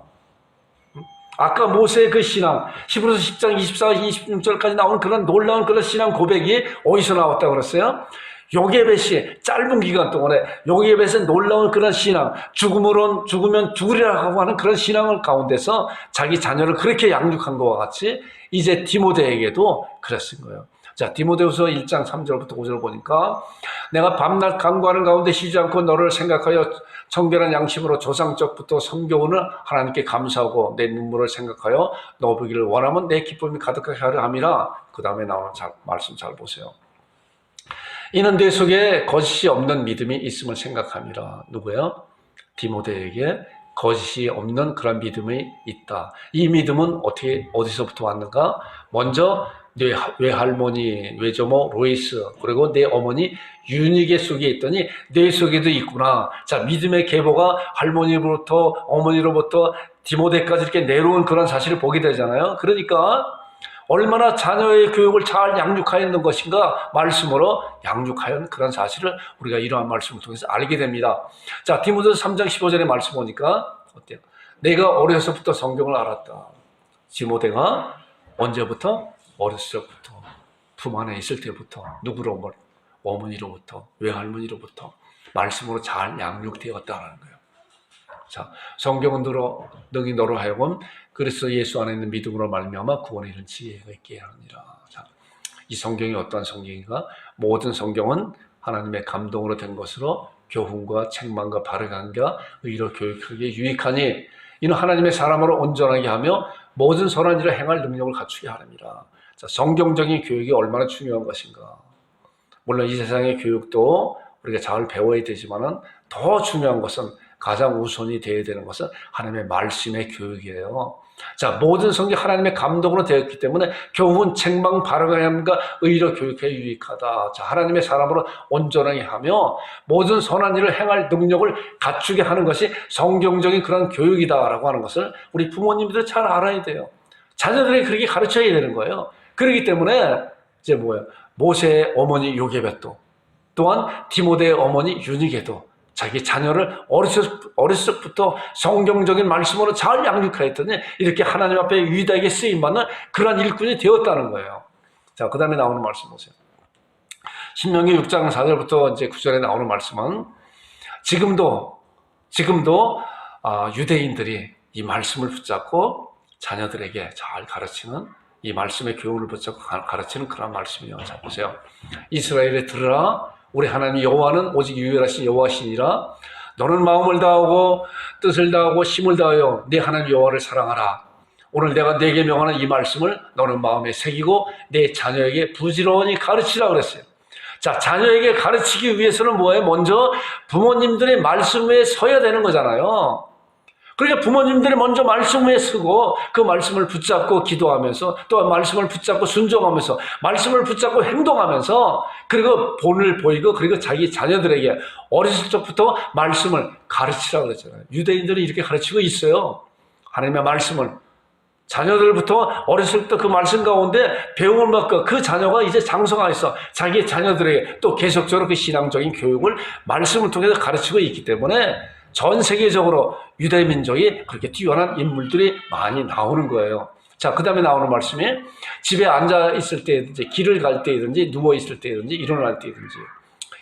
아까 모세의 그 신앙, 히브리서 10장 24, 26절까지 나오는 그런 놀라운 그런 신앙 고백이 어디서 나왔다고 그랬어요? 요게벳이 짧은 기간 동안에 요게벳의 놀라운 그런 신앙, 죽으면 죽으리라고 하는 그런 신앙을 가운데서 자기 자녀를 그렇게 양육한 것과 같이 이제 디모데에게도 그랬은 거예요. 자, 디모데후서 1장 3절부터 5절 보니까 내가 밤낮 간구하는 가운데 쉬지 않고 너를 생각하여 청결한 양심으로 조상적부터 섬겨오는 하나님께 감사하고 내 눈물을 생각하여 너 보기를 원하면 내 기쁨이 가득하게 하려 함이라. 그 다음에 나오는 말씀 잘 보세요. 이는 내 속에 거짓이 없는 믿음이 있음을 생각함이라. 누구예요? 디모데에게 거짓이 없는 그런 믿음이 있다. 이 믿음은 어디서부터 왔는가? 먼저 내 외할머니, 외조모 로이스, 그리고 내 어머니 유니게 속에 있더니 내 속에도 있구나. 자, 믿음의 계보가 할머니로부터 어머니로부터 디모데까지 이렇게 내려온 그런 사실을 보게 되잖아요. 그러니까 얼마나 자녀의 교육을 잘 양육하였는 것인가 말씀으로 양육하였는 그런 사실을 우리가 이러한 말씀을 통해서 알게 됩니다. 자, 디모데서 3장 15절의 말씀 보니까 어때요? 내가 어려서부터 성경을 알았다. 디모데가 언제부터? 어렸을 때부터, 품 안에 있을 때부터, 누구로부터? 어머니로부터, 외할머니로부터 말씀으로 잘 양육되었다는 거예요. 자, 성경은 너희 너로 하여금 그리스도 예수 안에 있는 믿음으로 말미암아 구원에 이른 지혜가 있게 하느니라. 자, 이 성경이 어떠한 성경인가? 모든 성경은 하나님의 감동으로 된 것으로 교훈과 책망과 바르간과 의로 교육하기에 유익하니 이는 하나님의 사람으로 온전하게 하며 모든 선한 일을 행할 능력을 갖추게 하느니라. 자, 성경적인 교육이 얼마나 중요한 것인가. 물론 이 세상의 교육도 우리가 잘 배워야 되지만은 더 중요한 것은 가장 우선이 되어야 되는 것은 하나님의 말씀의 교육이에요. 자, 모든 성경 하나님의 감독으로 되었기 때문에 교훈, 책망, 바르게 의로 교육해 유익하다. 자, 하나님의 사람으로 온전하게 하며 모든 선한 일을 행할 능력을 갖추게 하는 것이 성경적인 그런 교육이다라고 하는 것을 우리 부모님들 잘 알아야 돼요. 자녀들에게 그렇게 가르쳐야 되는 거예요. 그렇기 때문에 이제 뭐예요? 모세의 어머니 요게벳도 또한 디모데의 어머니 유니게도 자기 자녀를 어렸을 적부터 성경적인 말씀으로 잘 양육하였더니 이렇게 하나님 앞에 위대하게 쓰임받는 그러한 일꾼이 되었다는 거예요. 자, 그 다음에 나오는 말씀 보세요. 신명기 6장 4절부터 이제 9절에 나오는 말씀은 지금도 유대인들이 이 말씀을 붙잡고 자녀들에게 잘 가르치는 이 말씀의 교훈을 붙잡고 가르치는 그런 말씀이에요. 자, 보세요. 이스라엘에 들으라. 우리 하나님 여호와는 오직 유일하신 여호와시니라. 너는 마음을 다하고 뜻을 다하고 힘을 다하여 네 하나님 여호와를 사랑하라. 오늘 내가 네게 명하는 이 말씀을 너는 마음에 새기고 내 자녀에게 부지런히 가르치라 그랬어요. 자, 자녀에게 가르치기 위해서는 뭐예요? 먼저 부모님들의 말씀 위에 서야 되는 거잖아요. 그러니까 부모님들이 먼저 말씀 위에 서고 그 말씀을 붙잡고 기도하면서 또 말씀을 붙잡고 순종하면서 말씀을 붙잡고 행동하면서 그리고 본을 보이고 그리고 자기 자녀들에게 어렸을 적부터 말씀을 가르치라고 그랬잖아요. 유대인들이 이렇게 가르치고 있어요. 하나님의 말씀을 자녀들부터 어렸을 때 그 말씀 가운데 배움을 받고 그 자녀가 이제 장성하여서 자기 자녀들에게 또 계속적으로 그 신앙적인 교육을 말씀을 통해서 가르치고 있기 때문에 전 세계적으로 유대 민족이 그렇게 뛰어난 인물들이 많이 나오는 거예요. 자, 그 다음에 나오는 말씀이 집에 앉아 있을 때든지 길을 갈 때든지 누워 있을 때든지 일어날 때든지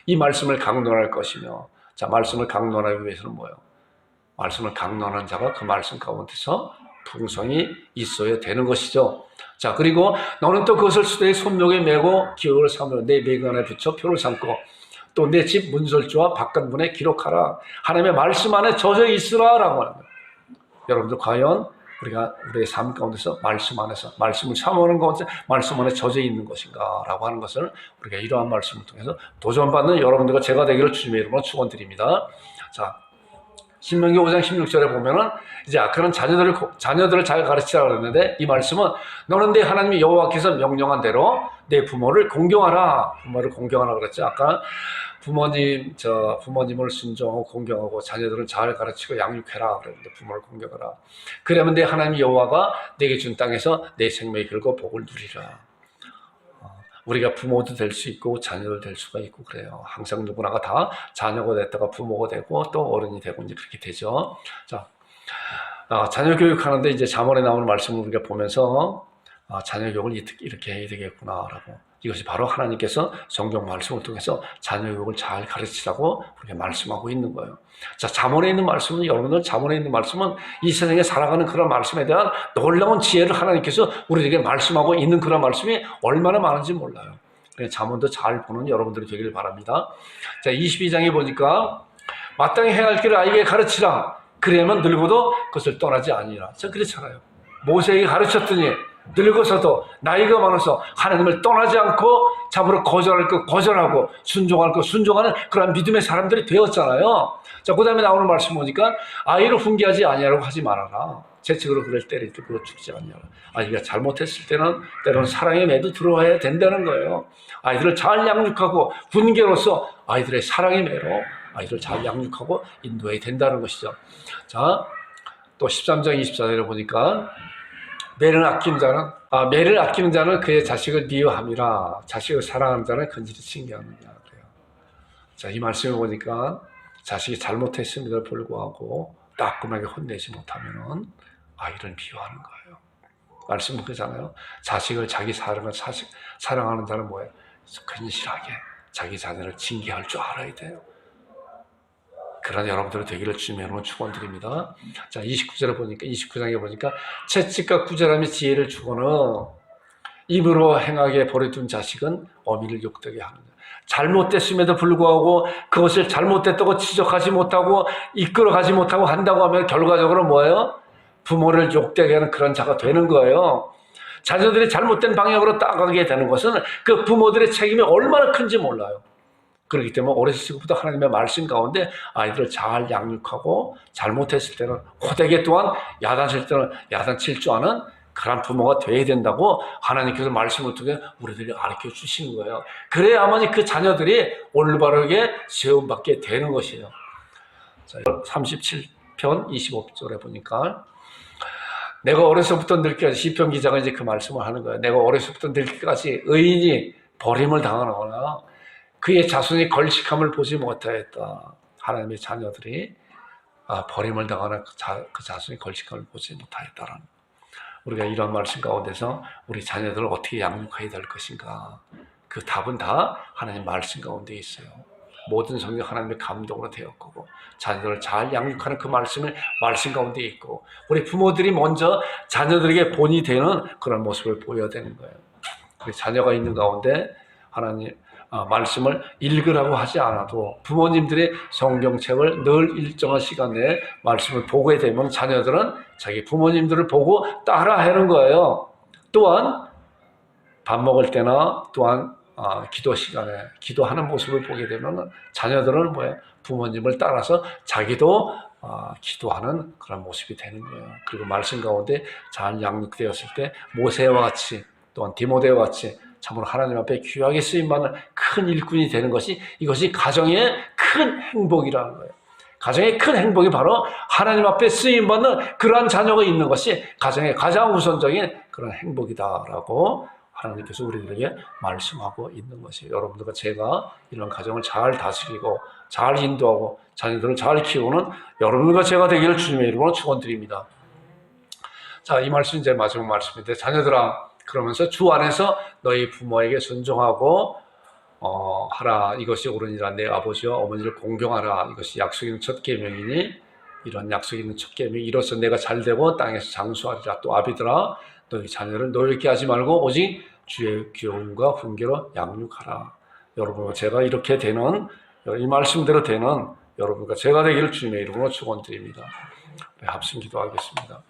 이 말씀을 강론할 것이며, 자, 말씀을 강론하기 위해서는 뭐예요? 말씀을 강론한 자가 그 말씀 가운데서 풍성이 있어야 되는 것이죠. 자, 그리고 너는 또 그것을 수도의 손목에 메고 기억을 삼으며 내 매간에 붙여 표를 삼고 또 내 집 문설주와 바깥문에 기록하라. 하나님의 말씀 안에 젖어 있으라 라고 하는 거예요. 여러분들 과연 우리가 우리의 삶 가운데서 말씀 안에서 말씀을 사모하는 가운데 말씀 안에 젖어 있는 것인가 라고 하는 것을 우리가 이러한 말씀을 통해서 도전받는 여러분들과 제가 되기를 주님의 이름으로 축원드립니다. 자, 신명기 5장 16절에 보면은 이제 아까는 자녀들을 잘 가르치라고 그랬는데 이 말씀은 너는 내 하나님 여호와께서 명령한 대로 내 부모를 공경하라. 부모를 공경하라 그랬죠. 아까 부모님을 순종하고 공경하고 자녀들을 잘 가르치고 양육해라 그랬는데 부모를 공경하라. 그러면 내 하나님 여호와가 내게 준 땅에서 내 생명이 길고 복을 누리라. 우리가 부모도 될 수 있고 자녀도 될 수가 있고 그래요. 항상 누구나가 다 자녀가 됐다가 부모가 되고 또 어른이 되고 이제 그렇게 되죠. 자, 자녀 교육하는데 이제 잠언에 나오는 말씀을 우리가 보면서 자녀 교육을 이렇게 해야 되겠구나라고. 이것이 바로 하나님께서 성경 말씀을 통해서 자녀 교육을 잘 가르치라고 그렇게 말씀하고 있는 거예요. 자, 잠언에 있는 말씀은 여러분들 잠언에 있는 말씀은 이 세상에 살아가는 그런 말씀에 대한 놀라운 지혜를 하나님께서 우리에게 말씀하고 있는 그런 말씀이 얼마나 많은지 몰라요. 잠언도 잘 보는 여러분들이 되길 바랍니다. 자, 22장에 보니까 마땅히 행할 길을 아이에게 가르치라. 그래야만 늙어도 그것을 떠나지 아니라. 자, 그렇잖아요. 모세에게 가르쳤더니 늙어서도 나이가 많아서 하나님을 떠나지 않고 잡으러 거절할 거 거절하고 순종할 거 순종하는 그런 믿음의 사람들이 되었잖아요. 자, 그 다음에 나오는 말씀 보니까 아이를 훈계하지 아니하라고 하지 말아라. 재책으로 그를 때릴 때 그로 죽지 아니하라. 아이가 잘못했을 때는 때로는 사랑의 매도 들어와야 된다는 거예요. 아이들을 잘 양육하고 훈계로서 아이들의 사랑의 매로 아이들을 잘 양육하고 인도해야 된다는 것이죠. 자, 또 13장 24절에 보니까 매를 아끼는 자는 그의 자식을 미워함이라. 자식을 사랑하는 자는 건질이 칭찬하느냐 그래요. 자, 이 말씀을 보니까 자식이 잘못했음에도 불구하고 따끔하게 혼내지 못하면은 아이를 미워하는 거예요. 말씀은 그잖아요. 자식을 자기 사랑하는 자는 뭐예요? 근실하게 자기 자녀를 징계할 줄 알아야 돼요. 그런 여러분들이 되기를 주님의 이름으로 축원드립니다. 자, 29장에 보니까 채찍과 구절함이 지혜를 주거늘 입으로 행하게 버려둔 자식은 어미를 욕되게 하느냐. 잘못됐음에도 불구하고 그것을 잘못됐다고 지적하지 못하고 이끌어가지 못하고 한다고 하면 결과적으로 뭐예요? 부모를 욕되게 하는 그런 자가 되는 거예요. 자녀들이 잘못된 방향으로 따가게 되는 것은 그 부모들의 책임이 얼마나 큰지 몰라요. 그렇기 때문에 어렸을 적부터 하나님의 말씀 가운데 아이들을 잘 양육하고 잘못했을 때는 호되게 또한 야단칠 때는 야단칠 줄 아는 그런 부모가 돼야 된다고 하나님께서 말씀을 통해 우리들이 가르쳐 주시는 거예요. 그래야만이 그 자녀들이 올바르게 세움받게 되는 것이에요. 자, 37편 25절에 보니까 내가 어려서부터 늙기까지 시편 기자가 이제 그 말씀을 하는 거예요. 내가 어려서부터 늙기까지 의인이 버림을 당하거나 그의 자손이 걸칙함을 보지 못하였다. 하나님의 자녀들이 버림을 당하는 그 자손이 걸칙함을 보지 못하였다라는, 우리가 이런 말씀 가운데서 우리 자녀들을 어떻게 양육해야 될 것인가, 그 답은 다 하나님 말씀 가운데 있어요. 모든 성경 하나님의 감동으로 되었고 자녀들을 잘 양육하는 그 말씀을 말씀 가운데 있고, 우리 부모들이 먼저 자녀들에게 본이 되는 그런 모습을 보여야 되는 거예요. 우리 자녀가 있는 가운데 하나님 말씀을 읽으라고 하지 않아도 부모님들의 성경책을 늘 일정한 시간 내에 말씀을 보게 되면 자녀들은 자기 부모님들을 보고 따라하는 거예요. 또한 밥 먹을 때나 또한 기도 시간에 기도하는 모습을 보게 되면 자녀들은 부모님을 따라서 자기도 기도하는 그런 모습이 되는 거예요. 그리고 말씀 가운데 잘 양육되었을 때 모세와 같이 또한 디모데와 같이 참으로 하나님 앞에 귀하게 쓰임받는 큰 일꾼이 되는 것이, 이것이 가정의 큰 행복이라는 거예요. 가정의 큰 행복이 바로 하나님 앞에 쓰임받는 그러한 자녀가 있는 것이 가정의 가장 우선적인 그런 행복이다라고 하나님께서 우리들에게 말씀하고 있는 것이에요. 여러분들과 제가 이런 가정을 잘 다스리고 잘 인도하고 자녀들을 잘 키우는 여러분들과 제가 되기를 주님의 이름으로 축원드립니다. 자, 이 말씀 이제 마지막 말씀인데, 자녀들아 그러면서 주 안에서 너희 부모에게 순종하고 하라. 이것이 옳으니라. 내 아버지와 어머니를 공경하라. 이것이 약속 있는 첫 계명이니 이런 약속 있는 첫 계명이 이로써 내가 잘되고 땅에서 장수하리라. 또 아비들아 너희 자녀를 노엽게 하지 말고 오직 주의 귀여움과 훈계로 양육하라. 여러분과 제가 이렇게 되는, 이 말씀대로 되는 여러분과 제가 되기를 주님의 이름으로 축원드립니다. 합심 기도하겠습니다.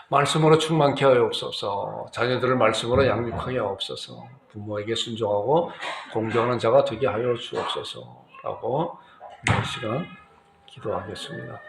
말씀으로 충만케 하옵소서. 자녀들을 말씀으로 양육하게 하옵소서. 부모에게 순종하고 공경하는 자가 되게 하여 주옵소서라고 이 시간 기도하겠습니다.